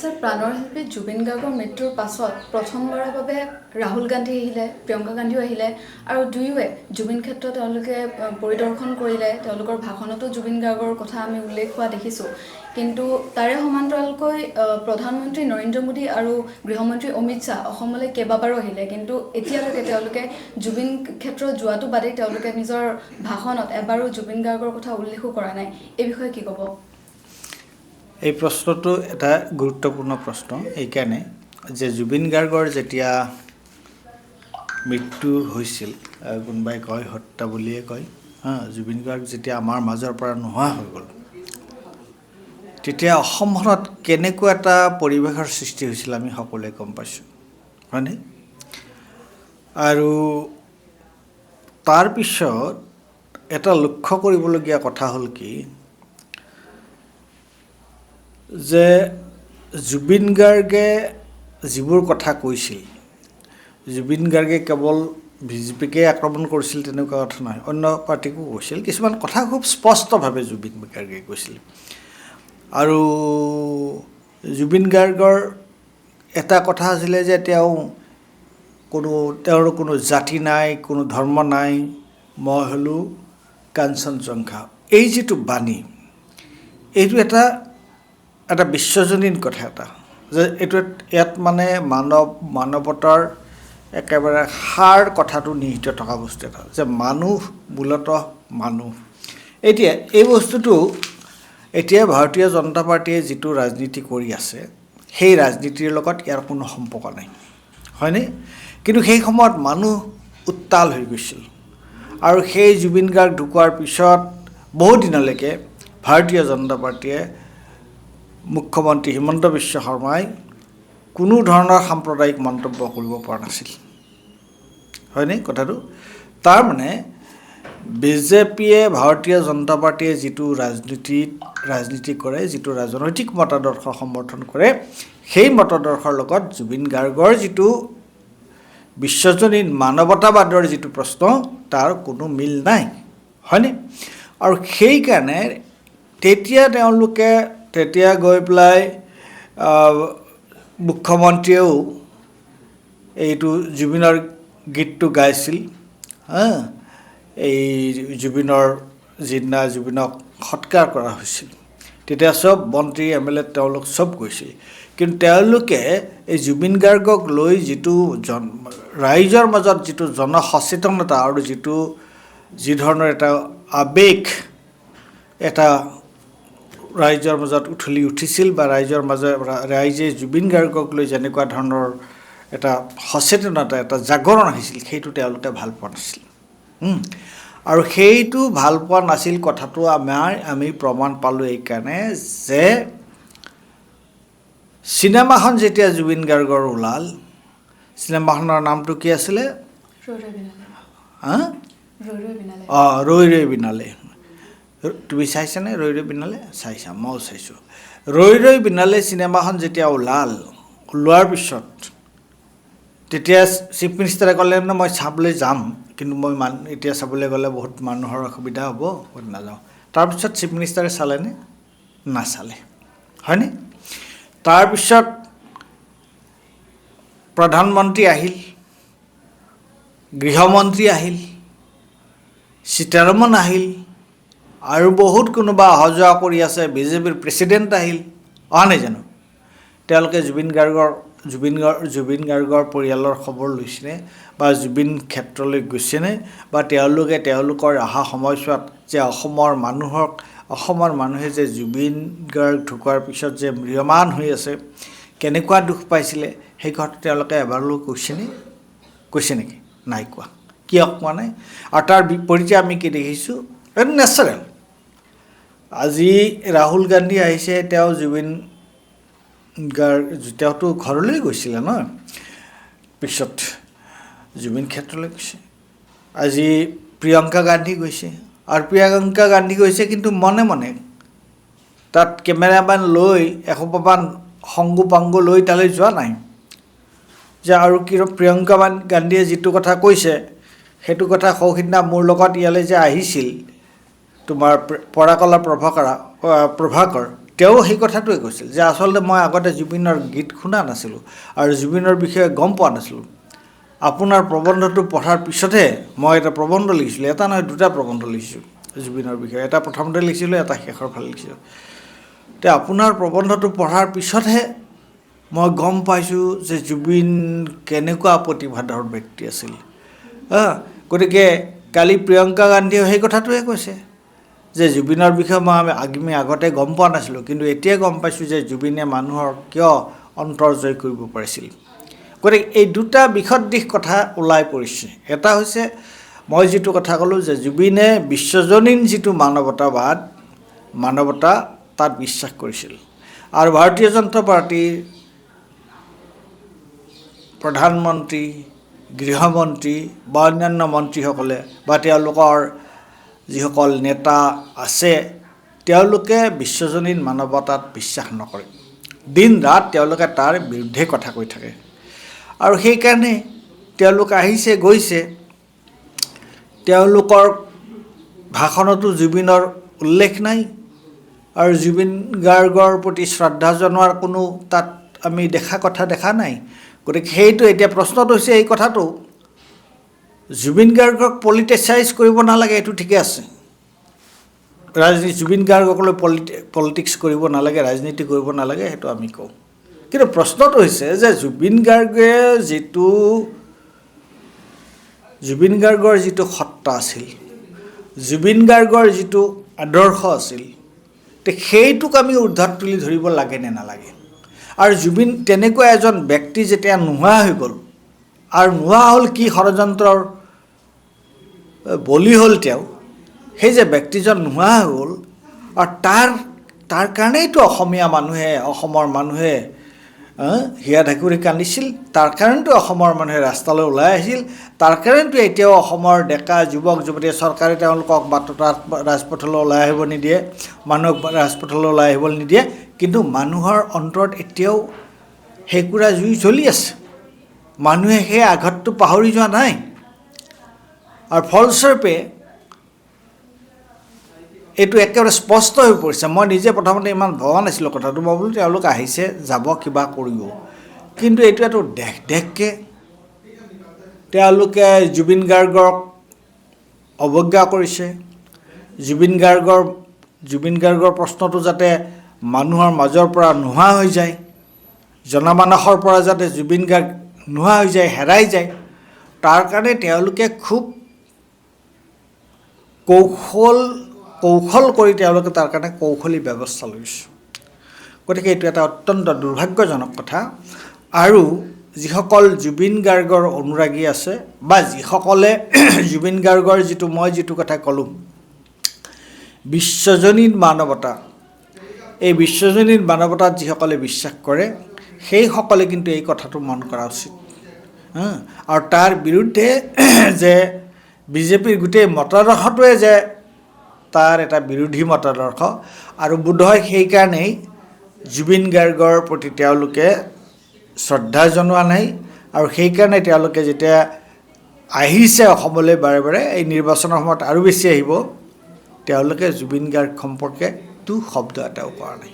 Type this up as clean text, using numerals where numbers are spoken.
Sir প্ৰাণৰ শিল্পী জুবিন গাৰ্গৰ মৃত্যুৰ পাছত প্ৰথমবাৰৰ বাবে ৰাহুল গান্ধী আহিলে, প্ৰিয়ংকা গান্ধীও আহিলে আৰু দুয়োৱে জুবিন ক্ষেত্ৰ তেওঁলোকে পৰিদৰ্শন কৰিলে। তেওঁলোকৰ ভাষণতো জুবিন গাৰ্গৰ কথা আমি উল্লেখ হোৱা দেখিছোঁ। কিন্তু তাৰে সমান্তৰালকৈ প্ৰধানমন্ত্ৰী নৰেন্দ্ৰ মোদী আৰু গৃহমন্ত্ৰী অমিত শ্বাহ অসমলৈ কেইবাবাৰো আহিলে, কিন্তু এতিয়ালৈকে তেওঁলোকে জুবিন ক্ষেত্ৰ যোৱাটো বাদেই তেওঁলোকে নিজৰ ভাষণত এবাৰো জুবিন গাৰ্গৰ কথা উল্লেখো কৰা নাই। এই বিষয়ে কি ক'ব? এই প্ৰশ্নটো এটা গুৰুত্বপূৰ্ণ প্ৰশ্ন এইকাৰণে যে জুবিন গাৰ্গৰ যেতিয়া মৃত্যু হৈছিল, কোনোবাই কয় হত্যা বুলিয়ে কয়, জুবিন গাৰ্গ যেতিয়া আমাৰ মাজৰ পৰা নোহোৱা হৈ গ'ল, তেতিয়া অসমখনত কেনেকুৱা এটা পৰিৱেশৰ সৃষ্টি হৈছিল আমি সকলোৱে গম পাইছোঁ, হয়নে? আৰু তাৰপিছত এটা লক্ষ্য কৰিবলগীয়া কথা হ'ল কি যে জুবিন গাৰ্গে যিবোৰ কথা কৈছিল, জুবিন গাৰ্গে কেৱল বিজেপিকে আক্ৰমণ কৰিছিল তেনেকুৱা কথা নহয়, অন্য পাৰ্টিকো কৈছিল। কিছুমান কথা খুব স্পষ্টভাৱে জুবিন গাৰ্গে কৈছিল। আৰু জুবিন গাৰ্গৰ এটা কথা আছিলে যে তেওঁৰ কোনো জাতি নাই, কোনো ধৰ্ম নাই, মই হ'লোঁ কাঞ্চনজংঘা। এই যিটো বাণী, এইটো এটা বিশ্বজনীন কথা এটা, যে ইয়াত মানে মানৱতাৰ একেবাৰে সাৰ কথাটো নিহিত থকা বস্তু এটা, যে মানুহ মূলতঃ মানুহ। এতিয়া এই বস্তুটো এতিয়া ভাৰতীয় জনতা পাৰ্টীয়ে যিটো ৰাজনীতি কৰি আছে, সেই ৰাজনীতিৰ লগত ইয়াৰ কোনো সম্পৰ্ক নাই, হয়নে? কিন্তু সেই সময়ত মানুহ উত্তাল হৈ গৈছিল। আৰু সেই জুবিন গাৰ্গ ঢুকোৱাৰ পিছত বহুদিনলৈকে ভাৰতীয় জনতা পাৰ্টীয়ে মুখ্যমন্ত্ৰী হিমন্ত বিশ্ব শৰ্মাই কোনো ধৰণৰ সাম্প্ৰদায়িক মন্তব্য কৰিব পৰা নাছিল, হয়নে কথাটো? তাৰমানে বিজেপিয়ে, ভাৰতীয় জনতা পাৰ্টীয়ে যিটো ৰাজনীতি কৰে, যিটো ৰাজনৈতিক মতাদৰ্শ সমৰ্থন কৰে, সেই মতাদৰ্শৰ লগত জুবিন গাৰ্গৰ যিটো বিশ্বজনীন মানৱতাবাদৰ যিটো প্ৰশ্ন, তাৰ কোনো মিল নাই, হয়নে? আৰু সেইকাৰণে তেতিয়া গৈ পেলাই মুখ্যমন্ত্ৰীয়েও এইটো জুবিনৰ গীতটো গাইছিল। এই যিদিনা জুবিনক সৎকাৰ কৰা হৈছিল, তেতিয়া চব মন্ত্ৰী MLA তেওঁলোক চব গৈছিল। কিন্তু তেওঁলোকে এই জুবিন গাৰ্গক লৈ যিটো ৰাইজৰ মাজত যিটো জনসচেতনতা আৰু যি ধৰণৰ এটা আৱেগ এটা ৰাইজৰ মাজত উঠলি উঠিছিল, বা ৰাইজে জুবিন গাৰ্গক লৈ যেনেকুৱা ধৰণৰ এটা সচেতনতা, এটা জাগৰণ আহিছিল, সেইটো তেওঁলোকে ভাল পোৱা নাছিল। আৰু সেইটো ভাল পোৱা নাছিল কথাটো আমি প্ৰমাণ পালোঁ এইকাৰণে যে চিনেমাখন যেতিয়া জুবিন গাৰ্গৰ ওলাল, চিনেমাখনৰ নামটো কি আছিলে? ৰৈ ৰৈ বিনালে। তুমি চাইছানে ৰৈ ৰৈ বিনালে? চাইছা? ময়ো চাইছোঁ। ৰৈ ৰৈ বিনালে চিনেমাখন যেতিয়া ওলোৱাৰ পিছত তেতিয়া চিফ মিনিষ্টাৰে ক'লে মই চাবলৈ যাম, কিন্তু মই এতিয়া চাবলৈ গ'লে বহুত মানুহৰ অসুবিধা হ'ব, নাযাওঁ। তাৰপিছত চিফ মিনিষ্টাৰে চালেনে? নাচালে, হয়নে? তাৰপিছত প্ৰধানমন্ত্ৰী আহিল, গৃহমন্ত্ৰী আহিল, সীতাৰমণ আহিল, আৰু বহুত কোনোবা অহা যোৱা কৰি আছে, বিজেপিৰ প্ৰেচিডেণ্ট আহিল, অহা নাই জানো? তেওঁলোকে জুবিন গাৰ্গৰ পৰিয়ালৰ খবৰ লৈছেনে, বা জুবিন ক্ষেত্ৰলৈ গৈছেনে, বা তেওঁলোকৰ অহা সময়ছোৱাত যে অসমৰ মানুহে যে জুবিন গাৰ্গ ঢুকোৱাৰ পিছত যে ম্ৰিয়মান হৈ আছে, কেনেকুৱা দুখ পাইছিলে, সেই কথাটো তেওঁলোকে এবাৰলৈ কৈছে নেকি? নাই কোৱা। কিয় কোৱা নাই? আৰু তাৰ বিপৰীতে আমি কি দেখিছোঁ? নেচাৰেল। আজি ৰাহুল গান্ধী আহিছে, তেওঁতো ঘৰলৈ গৈছিলে ন, পিছত জুবিন ক্ষেত্ৰলৈ গৈছে। আজি প্ৰিয়ংকা গান্ধী গৈছে, আৰু প্ৰিয়ংকা গান্ধী গৈছে কিন্তু মনে মনে, তাত কেমেৰামেন লৈ এসোপামান সংগু পাংগু লৈ তালৈ যোৱা নাই। যে আৰু প্ৰিয়ংকা গান্ধীয়ে যিটো কথা কৈছে, সেইটো কথা সৌসিদিনা মোৰ লগত ইয়ালৈ যে আহিছিল তোমাৰ পৰাকলা প্ৰভাকৰ, তেওঁ সেই কথাটোৱে কৈছিল যে আচলতে মই আগতে জুবিনৰ গীত শুনা নাছিলোঁ আৰু জুবিনৰ বিষয়ে গম পোৱা নাছিলোঁ। আপোনাৰ প্ৰবন্ধটো পঢ়াৰ পিছতহে মই এটা প্ৰবন্ধ লিখিছিলোঁ, এটা নহয় দুটা প্ৰবন্ধ লিখিছোঁ জুবিনৰ বিষয়ে, এটা প্ৰথমতে লিখিছিলোঁ, এটা শেষৰ ফালে লিখিছিলোঁ। তে আপোনাৰ প্ৰবন্ধটো পঢ়াৰ পিছতহে মই গম পাইছোঁ যে জুবিন কেনেকুৱা প্ৰতিভাধৰ ব্যক্তি আছিল। গতিকে কালি প্ৰিয়ংকা গান্ধীয়েও সেই কথাটোৱে কৈছে যে জুবিনৰ বিষয়ে আমি আগতে গম পোৱা নাছিলোঁ, কিন্তু এতিয়া গম পাইছোঁ যে জুবিনে মানুহৰ কিয় অন্তৰ জয় কৰিব পাৰিছিল। গতিকে এই দুটা বিশদ দিশ কথা ওলাই পৰিছে। এটা হৈছে মই যিটো কথা ক'লোঁ যে জুবিনে বিশ্বজনীন যিটো মানৱতা তাত বিশ্বাস কৰিছিল, আৰু ভাৰতীয় জনতা পাৰ্টীৰ প্ৰধানমন্ত্ৰী, গৃহমন্ত্ৰী বা অন্যান্য মন্ত্ৰীসকলে বা তেওঁলোকৰ যিসকল নেতা আছে তেওঁলোকে বিশ্বজনীন মানৱতাত বিশ্বাস নকৰে। দিন ৰাত তেওঁলোকে তাৰ বিৰুদ্ধে কথা কৈ থাকে, আৰু সেইকাৰণে তেওঁলোক আহিছে গৈছে, তেওঁলোকৰ ভাষণতো জুবিনৰ উল্লেখ নাই, আৰু জুবিন গাৰ্গৰ প্ৰতি শ্ৰদ্ধা জনোৱাৰ কোনো তাত আমি দেখা নাই। গতিকে সেইটো এতিয়া প্ৰশ্নটো হৈছে এই কথাটো, জুবিন গাৰ্গক পলিটিচাইজ কৰিব নালাগে, এইটো ঠিকে আছে, জুবিন গাৰ্গকলৈ পলিটিক্স কৰিব নালাগে, ৰাজনীতি কৰিব নালাগে, সেইটো আমি কওঁ। কিন্তু প্ৰশ্নটো হৈছে যে জুবিন গাৰ্গৰ যিটো সত্তা আছিল, জুবিন গাৰ্গৰ যিটো আদৰ্শ আছিল, সেইটোক আমি ঊৰ্ধত তুলি ধৰিব লাগে নে নালাগে। আৰু জুবিন তেনেকুৱা এজন ব্যক্তি যেতিয়া নোহোৱা হৈ গ'ল, আৰু নোহোৱা হ'ল কি ষড়যন্ত্ৰৰ বলি হ'ল তেওঁ, সেই যে ব্যক্তিজন নোহোৱা হৈ গ'ল, আৰু তাৰ কাৰণেইতো অসমৰ মানুহে হিয়া ঢাকুৰি কান্দিছিল, তাৰ কাৰণেতো অসমৰ মানুহে ৰাস্তালৈ ওলাই আহিছিল, তাৰ কাৰণেতো এতিয়াও অসমৰ ডেকা যুৱক যুৱতীয়ে চৰকাৰে তেওঁলোকক ৰাজপথলৈ ওলাই আহিব নিদিয়ে, মানুহক ৰাজপথলৈ ওলাই আহিবলৈ নিদিয়ে, কিন্তু মানুহৰ অন্তৰত এতিয়াও সেইকুৰা জুই জ্বলি আছে। মানুহে সেই আঘাতটো পাহৰি যোৱা নাই, আৰু ফলস্বৰূপে এইটো একেবাৰে স্পষ্ট হৈ পৰিছে। মই নিজে প্ৰথমতে ইমান ভবা নাছিলোঁ কথাটো, মই বোলো তেওঁলোক আহিছে যাব কিবা কৰিব, কিন্তু এইটো এটা দেশকৈ তেওঁলোকে জুবিন গাৰ্গক অৱজ্ঞা কৰিছে। জুবিন গাৰ্গৰ প্ৰশ্নটো যাতে মানুহৰ মাজৰ পৰা নোহোৱা হৈ যায়, জনমানসৰ পৰা যাতে জুবিন গাৰ্গ নোহোৱা হৈ যায়, হেৰাই যায়, তাৰ কাৰণে তেওঁলোকে খুব কৌশল কৰি তেওঁলোকে তাৰ কাৰণে কৌশলী ব্যৱস্থা লৈছে। গতিকে এইটো এটা অত্যন্ত দুৰ্ভাগ্যজনক কথা। আৰু যিসকল জুবিন গাৰ্গৰ অনুৰাগী আছে বা যিসকলে জুবিন গাৰ্গৰ মই যিটো কথা ক'লোঁ বিশ্বজনীন মানৱতা, এই বিশ্বজনীন মানৱতাত যিসকলে বিশ্বাস কৰে সেইসকলে কিন্তু এই কথাটো মন কৰা উচিত। আৰু তাৰ বিৰুদ্ধে যে বিজেপিৰ গোটেই মতাদৰ্শটোৱে যে তাৰ এটা বিৰোধী মতাদৰ্শ, আৰু বোধহয় সেইকাৰণেই জুবিন গাৰ্গৰ প্ৰতি তেওঁলোকে শ্ৰদ্ধা জনোৱা নাই, আৰু সেইকাৰণে তেওঁলোকে যেতিয়া আহিছে অসমলৈ বাৰে বাৰে, এই নিৰ্বাচনৰ সময়ত আৰু বেছি আহিব, তেওঁলোকে জুবিন গাৰ্গ সম্পৰ্কে শব্দ এটাও কৰা নাই।